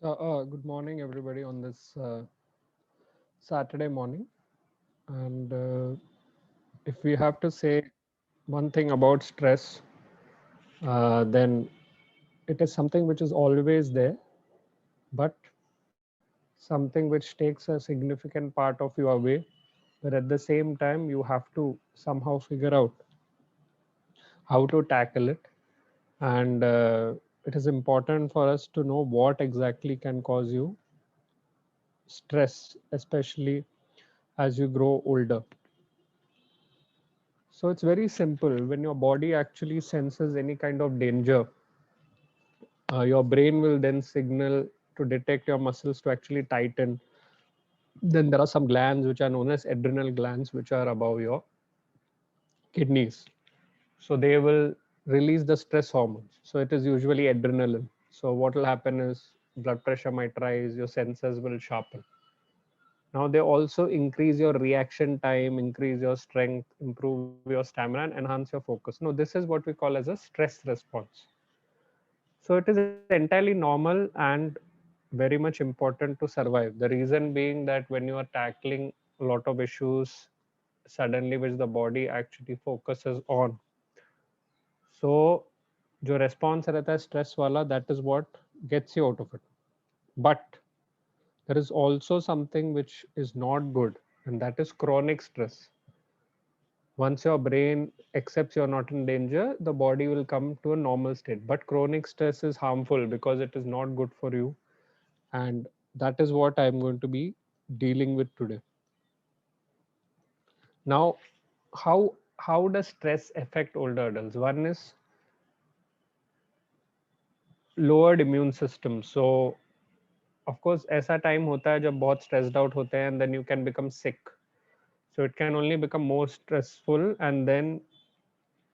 Good morning, everybody, on this Saturday morning. And if we have to say one thing about stress, then it is something which is always there, but something which takes a significant part of your way. But at the same time, you have to somehow figure out how to tackle it. And it is important for us to know what exactly can cause you stress, especially as you grow older. So it's very simple. When your body actually senses any kind of danger, your brain will then signal to detect your muscles to actually tighten. Then there are some glands which are known as adrenal glands, which are above your kidneys. So they will release the stress hormones. So it is usually adrenaline. So what will happen is blood pressure might rise, your senses will sharpen. Now they also increase your reaction time, increase your strength, improve your stamina, and enhance your focus. No, this is what we call as a stress response. So it is entirely normal and very much important to survive. The reason being that when you are tackling a lot of issues suddenly which the body actually focuses on, so जो response रहता है stress वाला, that is what gets you out of it. But there is also something which is not good, and that is chronic stress. Once your brain accepts you're not in danger, the body will come to a normal state. But chronic stress is harmful because it is not good for you. And that is what I'm going to be dealing with today. Now, how does stress affect older adults? One is lowered immune system. So, of course, ऐसा time होता है जब बहुत stressed out होते हैं, and then you can become sick. So it can only become more stressful, and then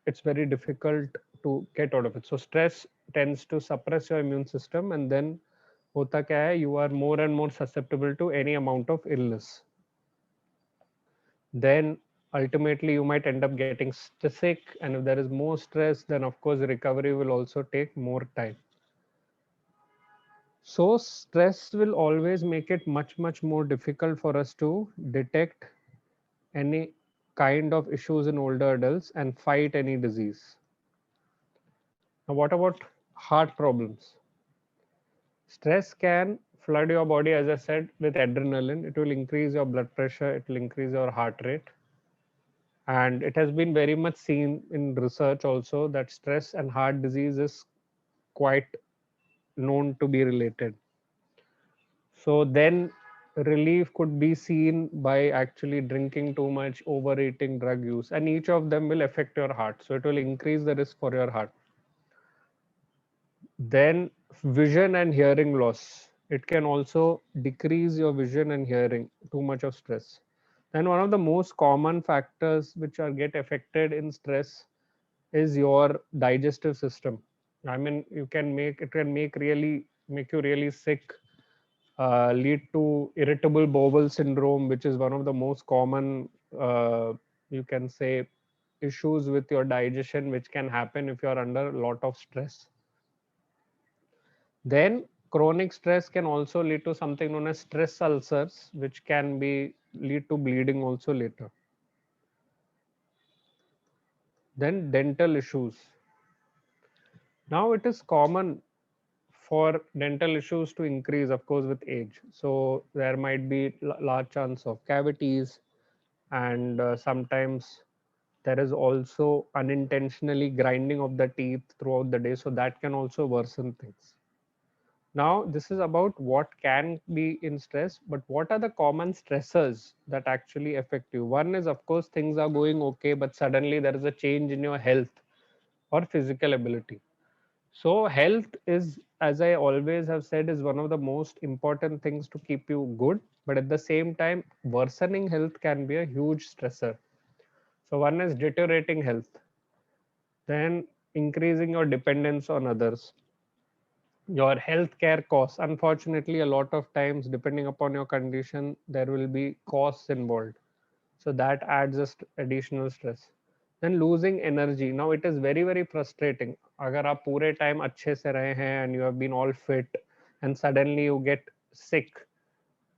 it's very difficult to get out of it. So stress tends to suppress your immune system, and then hota kya hai, you are more and more susceptible to any amount of illness. Then ultimately you might end up getting sick, and if there is more stress, then of course recovery will also take more time. So stress will always make it much more difficult for us to detect any kind of issues in older adults and fight any disease. Now, what about heart problems? Stress can flood your body, as I said, with adrenaline. It will increase your blood pressure, it will increase your heart rate. And it has been very much seen in research also that stress and heart disease is quite known to be related. So then relief could be seen by actually drinking too much, overeating, drug use, and each of them will affect your heart. So it will increase the risk for your heart. Then vision and hearing loss. It can also decrease your vision and hearing, too much of stress. Then one of the most common factors which are get affected in stress is your digestive system. I mean, you can make it can make you really sick, lead to irritable bowel syndrome, which is one of the most common, you can say, issues with your digestion, which can happen if you are under a lot of stress. Then chronic stress can also lead to something known as stress ulcers, which can be lead to bleeding also later. Then dental issues. Now it is common for dental issues to increase, of course, with age. So there might be large chance of cavities, and sometimes there is also unintentionally grinding of the teeth throughout the day. So that can also worsen things. Now, this is about what can be in stress, but what are the common stressors that actually affect you? One is, of course, things are going okay, but suddenly there is a change in your health or physical ability. So, health is, as I always have said, is one of the most important things to keep you good. But at the same time, worsening health can be a huge stressor. So, one is deteriorating health, then increasing your dependence on others, your healthcare costs. Unfortunately, a lot of times, depending upon your condition, there will be costs involved. So that adds just additional stress. Then losing energy. Now it is very frustrating. अगर आप पूरे time अच्छे से रहे हैं and you have been all fit, and suddenly you get sick,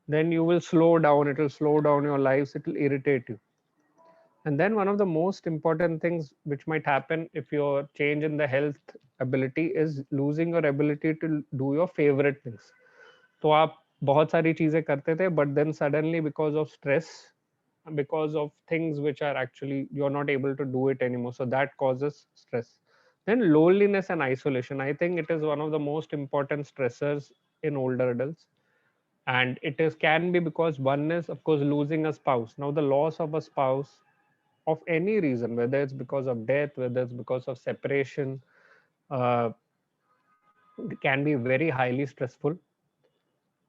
then you will slow down, it will slow down your lives, it will irritate you. And then one of the most important things which might happen if your change in the health ability is losing your ability to do your favorite things. तो आप बहुत सारी चीजें करते थे, but then suddenly because of stress, because of things which are actually you're not able to do it anymore, so that causes stress. Then loneliness and isolation, I think it is one of the most important stressors in older adults. And it is can be because one is of course losing a spouse. Now the loss of a spouse of any reason, whether it's because of death, whether it's because of separation, uh, can be very highly stressful.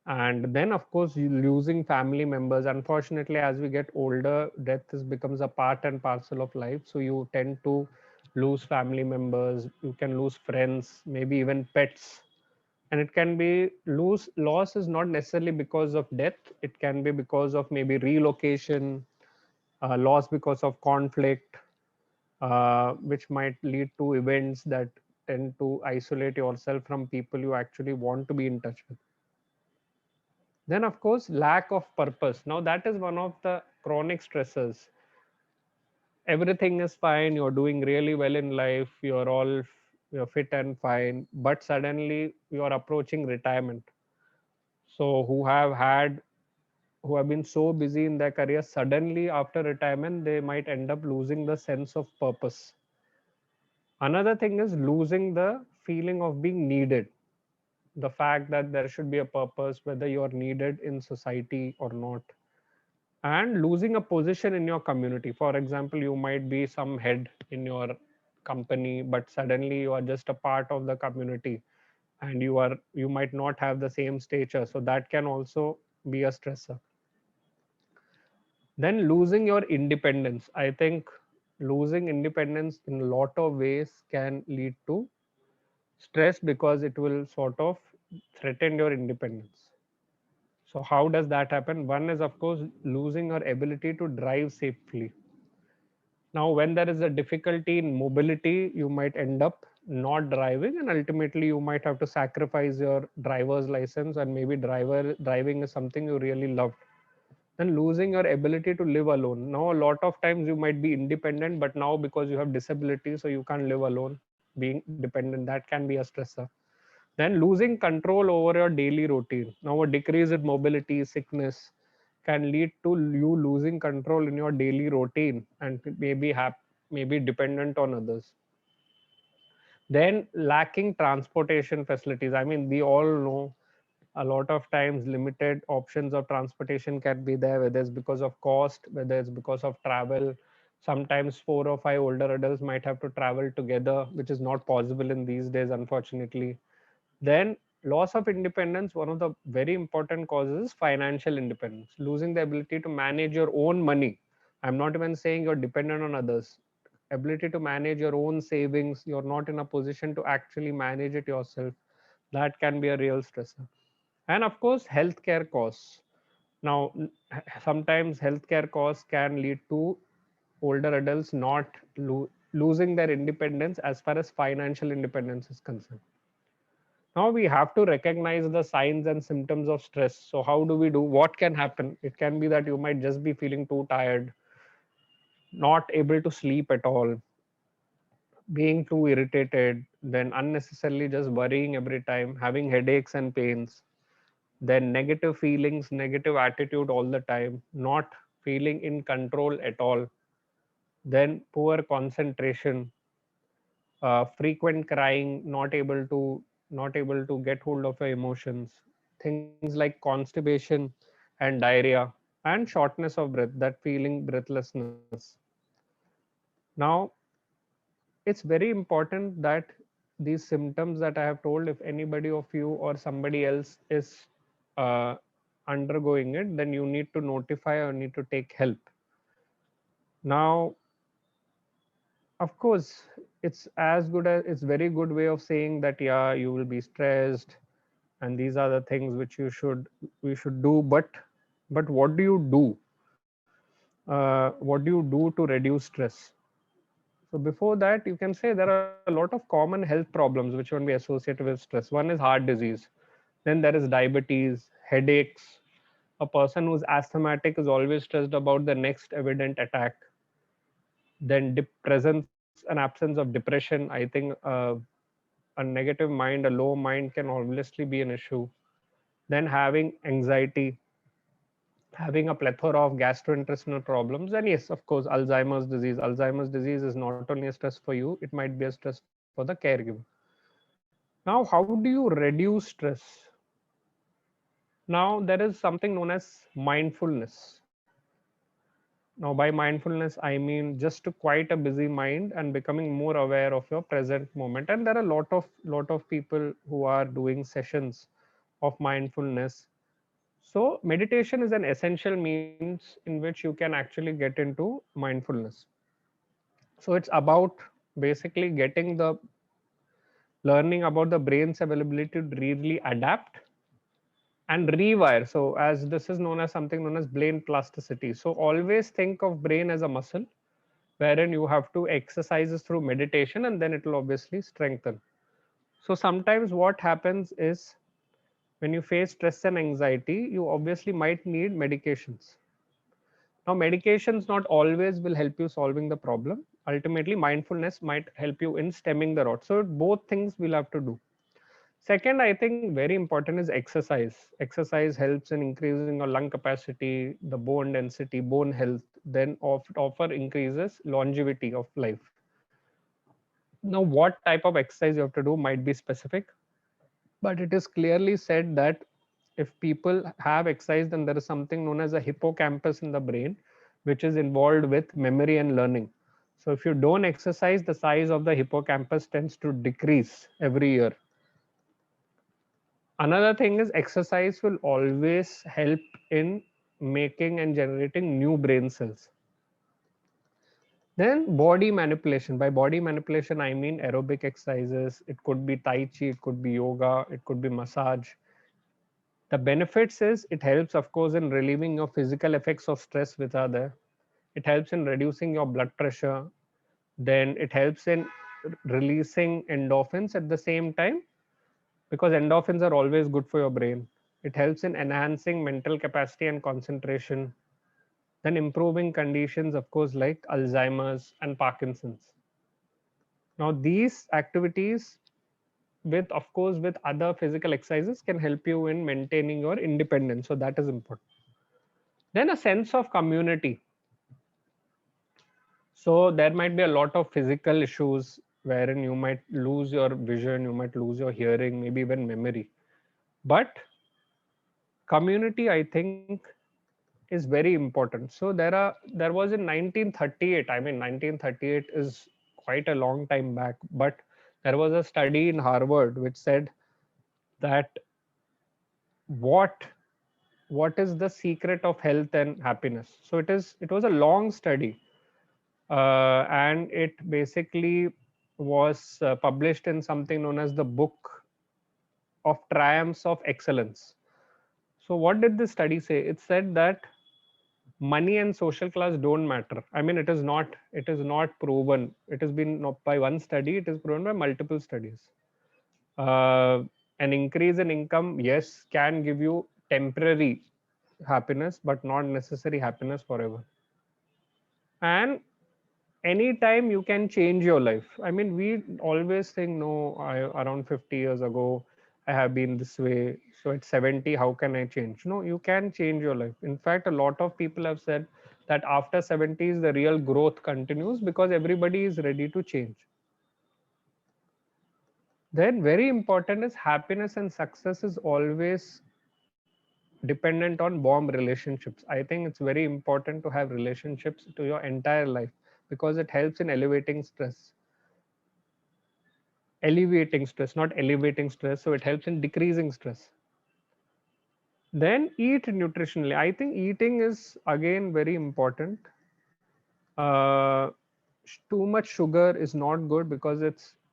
And then of course losing family members, unfortunately as we get older, death is becomes a part and parcel of life, so you tend to lose family members, you can lose friends, maybe even pets. And it can be lose loss is not necessarily because of death, it can be because of maybe relocation, loss because of conflict, which might lead to events that tend to isolate yourself from people you actually want to be in touch with. Then, of course, lack of purpose. Now, that is one of the chronic stressors. Everything is fine, you're doing really well in life, you're fit and fine, but suddenly you're approaching retirement. So, who have been so busy in their career, suddenly after retirement, they might end up losing the sense of purpose. Another thing is losing the feeling of being needed, the fact that there should be a purpose, whether you're needed in society or not, and losing a position in your community. For example, you might be some head in your company, but suddenly you are just a part of the community and you might not have the same stature. So that can also be a stressor. Then losing your independence. I think losing independence in a lot of ways can lead to stress because it will sort of threaten your independence. So how does that happen? One is of course losing your ability to drive safely. Now when there is a difficulty in mobility, you might end up not driving, and ultimately you might have to sacrifice your driver's license, and maybe driving is something you really loved. Then losing your ability to live alone. Now a lot of times you might be independent, but now because you have disability, so you can't live alone. Being dependent, that can be a stressor. Then losing control over your daily routine. Now a decrease in mobility, sickness can lead to you losing control in your daily routine and maybe dependent on others. Then lacking transportation facilities. I mean, we all know a lot of times limited options of transportation can be there, whether it's because of cost, whether it's because of travel. Sometimes 4 or 5 older adults might have to travel together, which is not possible in these days, unfortunately. Then loss of independence, one of the very important causes is financial independence, losing the ability to manage your own money. I'm not even saying you're dependent on others. Ability to manage your own savings, you're not in a position to actually manage it yourself. That can be a real stressor. And of course, healthcare costs. Now, sometimes healthcare costs can lead to older adults not losing their independence as far as financial independence is concerned. Now we have to recognize the signs and symptoms of stress. So how do we do? What can happen? It can be that you might just be feeling too tired, not able to sleep at all, being too irritated, then unnecessarily just worrying every time, having headaches and pains, then negative feelings, negative attitude all the time, not feeling in control at all, then poor concentration, frequent crying, not able to get hold of your emotions, things like constipation and diarrhea, and shortness of breath, that feeling breathlessness. Now it's very important that these symptoms that I have told, if anybody of you or somebody else is uh, undergoing it, then you need to notify or need to take help. Now of course, it's very good way of saying that yeah, you will be stressed and these are the things which we should do, but what do you do? What do you do to reduce stress? So before that, you can say there are a lot of common health problems which can be associated with stress. One is heart disease. Then there is diabetes, headaches. A person who's asthmatic is always stressed about the next evident attack. Then presence and absence of depression. I think a negative mind, a low mind can obviously be an issue. Then having anxiety, having a plethora of gastrointestinal problems, and yes, of course, Alzheimer's disease. Alzheimer's disease is not only a stress for you, it might be a stress for the caregiver. Now, how do you reduce stress? Now, there is something known as mindfulness. Now, by mindfulness, I mean just to quiet a busy mind and becoming more aware of your present moment. And there are a lot of people who are doing sessions of mindfulness. So, meditation is an essential means in which you can actually get into mindfulness. So, it's about basically getting the learning about the brain's availability to really adapt and rewire. So, as this is known as something known as brain plasticity. So, always think of brain as a muscle wherein you have to exercises through meditation and then it will obviously strengthen. So, sometimes what happens is when you face stress and anxiety, you obviously might need medications. Now, medications not always will help you solving the problem. Ultimately, mindfulness might help you in stemming the rot. So, both things we'll have to do. Second, I think very important is exercise. Exercise helps in increasing your lung capacity, the bone density, bone health, then offer increases longevity of life. Now, what type of exercise you have to do might be specific, but it is clearly said that if people have exercise, then there is something known as a hippocampus in the brain, which is involved with memory and learning. So, if you don't exercise, the size of the hippocampus tends to decrease every year. Another thing is exercise will always help in making and generating new brain cells. Then body manipulation. By body manipulation, I mean aerobic exercises. It could be Tai Chi, it could be yoga, it could be massage. The benefits is it helps, of course, in relieving your physical effects of stress which are there. It helps in reducing your blood pressure. Then it helps in releasing endorphins at the same time because endorphins are always good for your brain. It helps in enhancing mental capacity and concentration. Then improving conditions, of course, like Alzheimer's and Parkinson's. Now, these activities, with of course, with other physical exercises, can help you in maintaining your independence. So that is important. Then a sense of community. So there might be a lot of physical issues wherein you might lose your vision, you might lose your hearing, maybe even memory. But community, I think, is very important. So there was in 1938. I mean, 1938 is quite a long time back, but there was a study in Harvard which said that what what is the secret of health and happiness. So it was a long study, and it basically was published in something known as the Book of Triumphs of Excellence. So what did this study say? It said that money and social class don't matter. I mean, it is not proven. It has been not by one study, it is proven by multiple studies. uh, an increase in income, yes, can give you temporary happiness but not necessary happiness forever. And anytime you can change your life. I mean, we always think, no, around 50 years ago I have been this way, so at 70 how can I change? No, you can change your life. In fact, a lot of people have said that after 70s the real growth continues because everybody is ready to change. Then very important is happiness and success is always dependent on warm relationships. I think it's very important to have relationships to your entire life because it helps in alleviating stress, not elevating stress. So it helps in decreasing stress. Then eat nutritionally. I think eating is again very important. uh, Too much sugar is not good because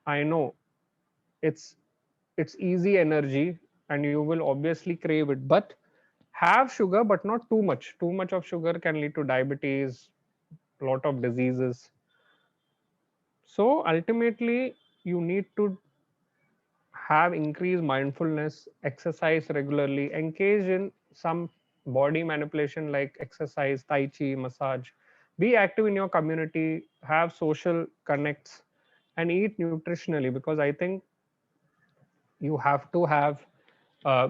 I know it's it's easy energy and you will obviously crave it, but have sugar but not too much. Too much of sugar can lead to diabetes, a lot of diseases. So ultimately you need to have increased mindfulness, exercise regularly, engage in some body manipulation like exercise, tai chi, massage, be active in your community, have social connects, and eat nutritionally, because I think you have to have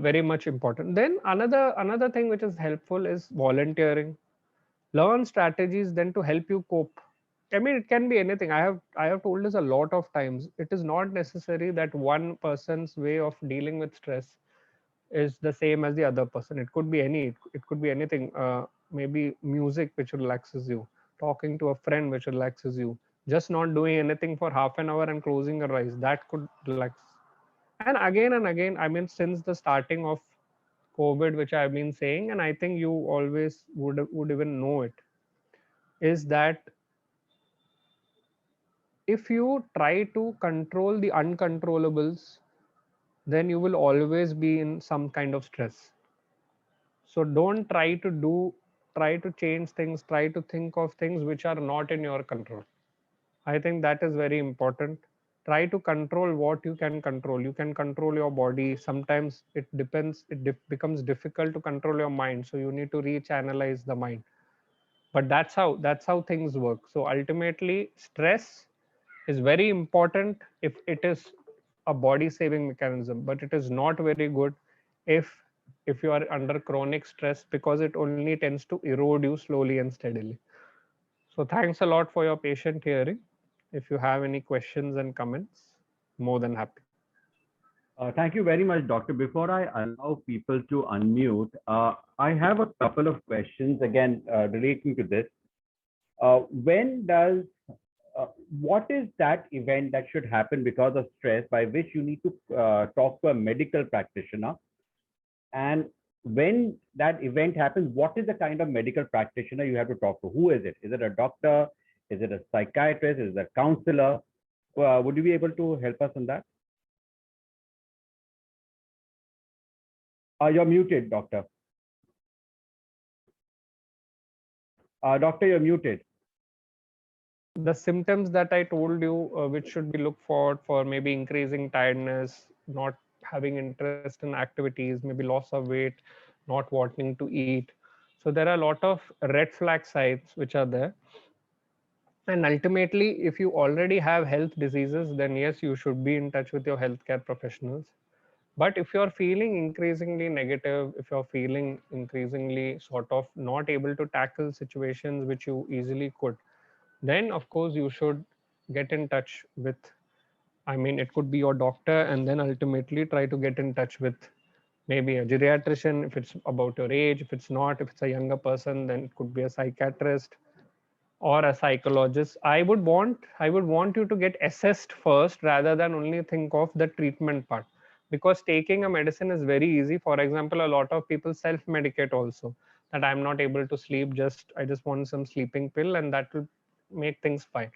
very much important. Then another thing which is helpful is volunteering. Learn strategies then to help you cope. I mean, it can be anything. I have told this a lot of times. It is not necessary that one person's way of dealing with stress is the same as the other person. It could be it could be anything. Maybe music which relaxes you, talking to a friend which relaxes you, just not doing anything for half an hour and closing your eyes, that could relax. And again, I mean, since the starting of COVID, which I've been saying, and I think you always would even know it, is that if you try to control the uncontrollables, then you will always be in some kind of stress. So don't try to change things, try to think of things which are not in your control. I think that is very important. Try to control what you can control. You can control your body. Sometimes becomes difficult to control your mind. So you need to re-channelize the mind. But that's how things work. So ultimately, stress is very important if it is a body saving mechanism, but it is not very good if you are under chronic stress, because it only tends to erode you slowly and steadily. So thanks a lot for your patient hearing. If you have any questions and comments, more than happy. Thank you very much, Doctor. Before I allow people to unmute, I have a couple of questions again relating to this. When does what is that event that should happen because of stress by which you need to talk to a medical practitioner? And when that event happens, what is the kind of medical practitioner you have to talk to? Who is it? Is it a doctor? Is it a psychiatrist? Is it a counselor? Would you be able to help us on that? You're muted, doctor. Doctor, you're muted. The symptoms that I told you, which should be looked for maybe increasing tiredness, not having interest in activities, maybe loss of weight, not wanting to eat. So there are a lot of red flag signs which are there. And ultimately, if you already have health diseases, then yes, you should be in touch with your healthcare professionals. But if you're feeling increasingly negative, if you're feeling increasingly sort of not able to tackle situations which you easily could, then of course you should get in touch with, I mean, it could be your doctor, and then ultimately try to get in touch with maybe a geriatrician if it's about your age. If it's not, if it's a younger person, then it could be a psychiatrist or a psychologist. I would want you to get assessed first rather than only think of the treatment part, because taking a medicine is very easy. For example, a lot of people self medicate also, that I'm not able to sleep, just I just want some sleeping pill and that will make things fine.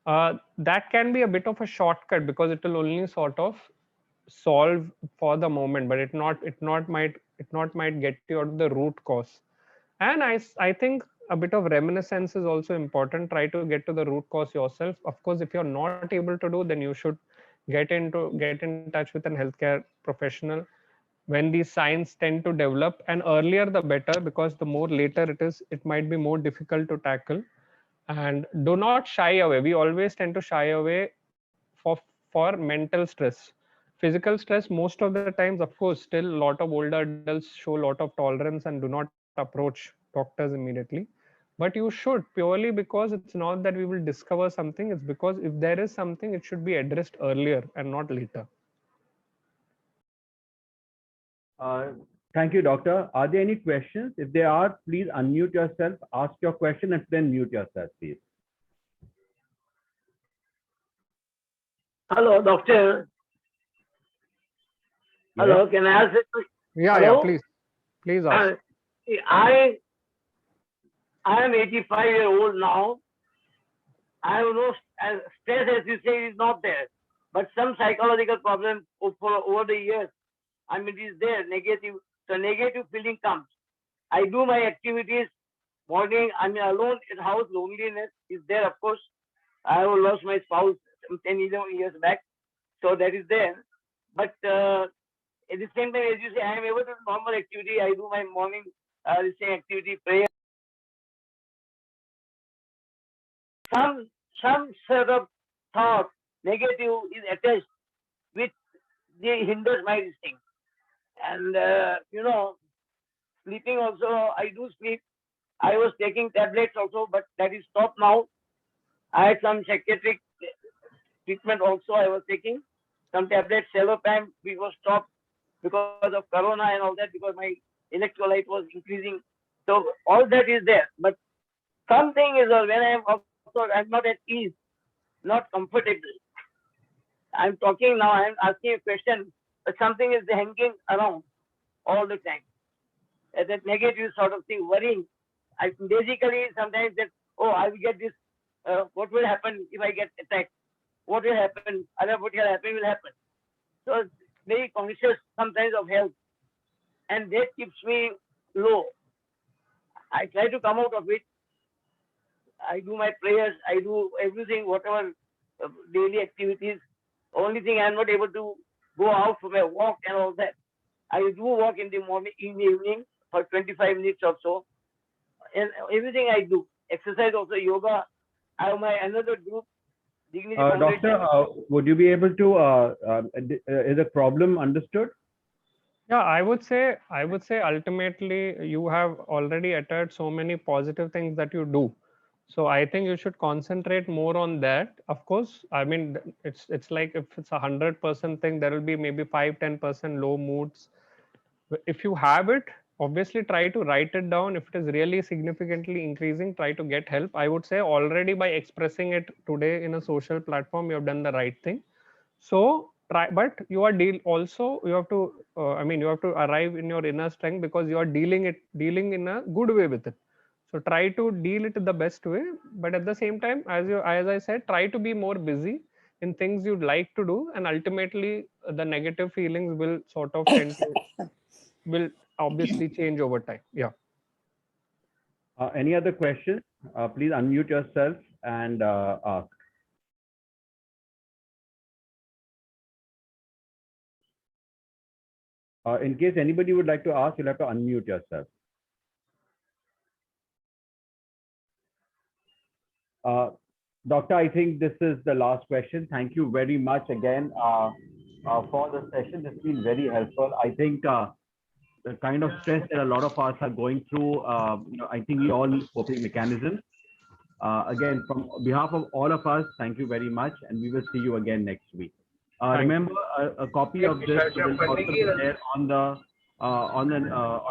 That can be a bit of a shortcut, because it will only sort of solve for the moment, but it not might get you out of the root cause. And I think a bit of reminiscence is also important. Try to get to the root cause yourself. Of course, if you're not able to do, then you should get in touch with an healthcare professional when these signs tend to develop, and earlier the better, because the more later it is, it might be more difficult to tackle. And do not shy away. We always tend to shy away for mental stress. Physical stress, most of the times, of course, still a lot of older adults show a lot of tolerance and do not approach doctors immediately. But you should, purely because it's not that we will discover something, it's because if there is something, it should be addressed earlier and not later. Thank you, doctor. Are there any questions? If there are, please unmute yourself, ask your question, and then mute yourself, please. Hello, doctor. Hello, can I ask it? Yeah, Hello? Please ask. I am 85-year-old now. I have no stress, as you say, is not there, but some psychological problem over the years. I mean, it is there. The negative feeling comes. I do my activities, morning. I mean, alone in house, loneliness is there. Of course, I have lost my spouse some 10 years back, so that is there. But at the same time, as you say, I am able to do normal activity. I do my morning the same activity, prayer. Some sort of thought, negative is attached, which they hinders my this thing. And sleeping also, I do sleep. I was taking tablets also, but that is stopped now. I had some psychiatric treatment also. I was taking some tablets, Celopam, which was stopped because of corona and all that, because my electrolyte was increasing. So all that is there. But something is when I am also, I'm not at ease, not comfortable. I'm talking now, I'm asking a question, but something is hanging around all the time. That negative sort of thing, worrying. I basically sometimes that, oh, I will get this. What will happen if I get attacked? What will happen? What will happen will happen. So very conscious sometimes of health, and that keeps me low. I try to come out of it. I do my prayers. I do everything, whatever daily activities. Only thing I'm not able to go out for my walk and all that. I do walk in the morning, in the evening for 25 minutes or so. And everything I do, exercise also, yoga. I have my another group, Dignity Foundation. Doctor, would you be able to, is the problem understood? Yeah, I would say ultimately you have already uttered so many positive things that you do. So I think you should concentrate more on that. Of course, I mean it's like if it's 100% thing, there will be maybe 5-10% low moods. If you have it, obviously try to write it down. If it is really significantly increasing, try to get help. I would say already by expressing it today in a social platform, you have done the right thing. So try, but you are also you have to you have to arrive in your inner strength, because you are dealing in a good way with it. So try to deal it the best way, but at the same time, as I said, try to be more busy in things you'd like to do, and ultimately the negative feelings will sort of tend to will obviously change over time. Yeah. Any other questions? Please unmute yourself and ask. In case anybody would like to ask, you'll have to unmute yourself. Doctor, I think this is the last question. Thank you very much again for the session. It's been very helpful. I think the kind of stress that a lot of us are going through, I think we all need coping mechanisms. Again, from behalf of all of us, thank you very much, and we will see you again next week. Remember, a copy of this will also be there on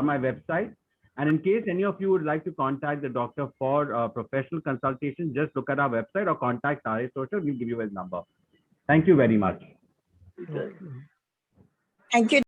my website. And in case any of you would like to contact the doctor for professional consultation, just look at our website or contact RA Social. We'll give you his number. Thank you very much. Thank you.